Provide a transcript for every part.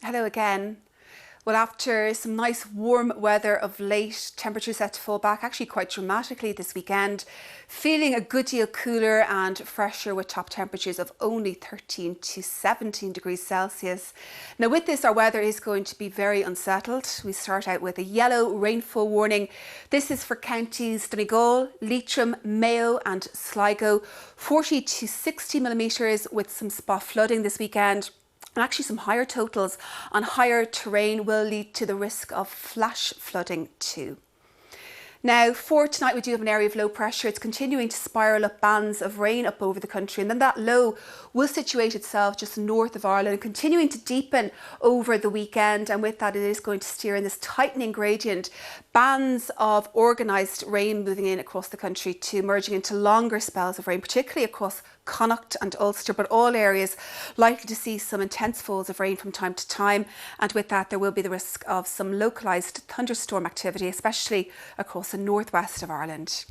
Hello again. Well, after some nice warm weather of late, temperatures set to fall back actually quite dramatically this weekend. Feeling a good deal cooler and fresher with top temperatures of only 13 to 17 degrees Celsius. Now with this, our weather is going to be very unsettled. We start out with a yellow rainfall warning. This is for counties Donegal, Leitrim, Mayo and Sligo. 40 to 60 millimetres with some spot flooding this weekend. And actually some higher totals on higher terrain will lead to the risk of flash flooding too. Now for tonight we do have an area of low pressure. It's continuing to spiral up bands of rain up over the country, and then that low will situate itself just north of Ireland, continuing to deepen over the weekend, and with that it is going to steer in this tightening gradient. Bands of organised rain moving in across the country too, merging into longer spells of rain, particularly across Connacht and Ulster, but all areas likely to see some intense falls of rain from time to time, and with that there will be the risk of some localised thunderstorm activity, especially across the northwest of Ireland.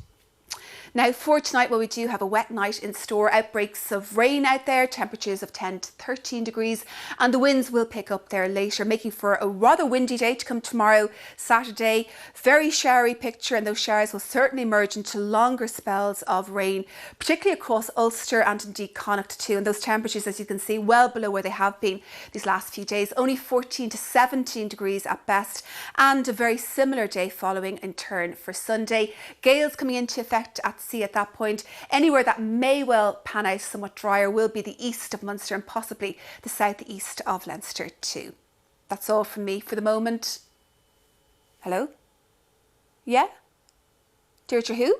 Now for tonight, well, we do have a wet night in store. Outbreaks of rain out there, temperatures of 10 to 13 degrees, and the winds will pick up there later, making for a rather windy day to come tomorrow, Saturday. Very showery picture, and those showers will certainly merge into longer spells of rain, particularly across Ulster and indeed Connacht too. And those temperatures, as you can see, well below where they have been these last few days, only 14 to 17 degrees at best, and a very similar day following in turn for Sunday. Gales coming into effect at sea at that point. Anywhere that may well pan out somewhat drier will be the east of Munster and possibly the southeast of Leinster too. That's all from me for the moment. Hello? Yeah? Deirdre who?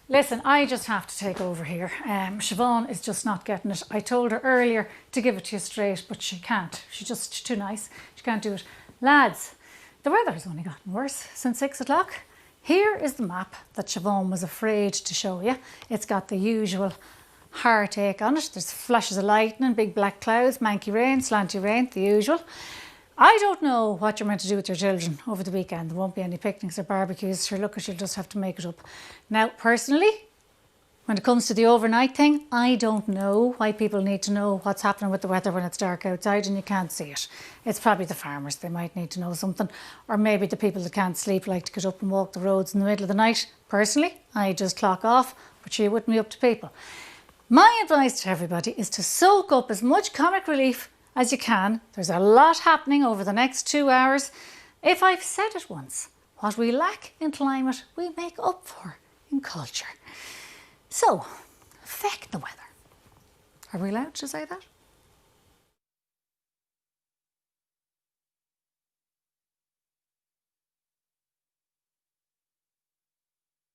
Listen, I just have to take over here. Siobhan is just not getting it. I told her earlier to give it to you straight, but she can't. She's just too nice. She can't do it. Lads, the weather has only gotten worse since 6 o'clock. Here is the map that Siobhan was afraid to show you. It's got the usual heartache on it. There's flashes of lightning, big black clouds, manky rain, slanty rain, the usual. I don't know what you're meant to do with your children over the weekend. There won't be any picnics or barbecues. Sure, look, you'll just have to make it up. Now, personally, when it comes to the overnight thing, I don't know why people need to know what's happening with the weather when it's dark outside and you can't see it. It's probably the farmers, they might need to know something. Or maybe the people that can't sleep like to get up and walk the roads in the middle of the night. Personally, I just clock off, but she wouldn't be up to people. My advice to everybody is to soak up as much comic relief as you can. There's a lot happening over the next 2 hours. If I've said it once, what we lack in climate, we make up for in culture. So, affect the weather. Are we allowed to say that?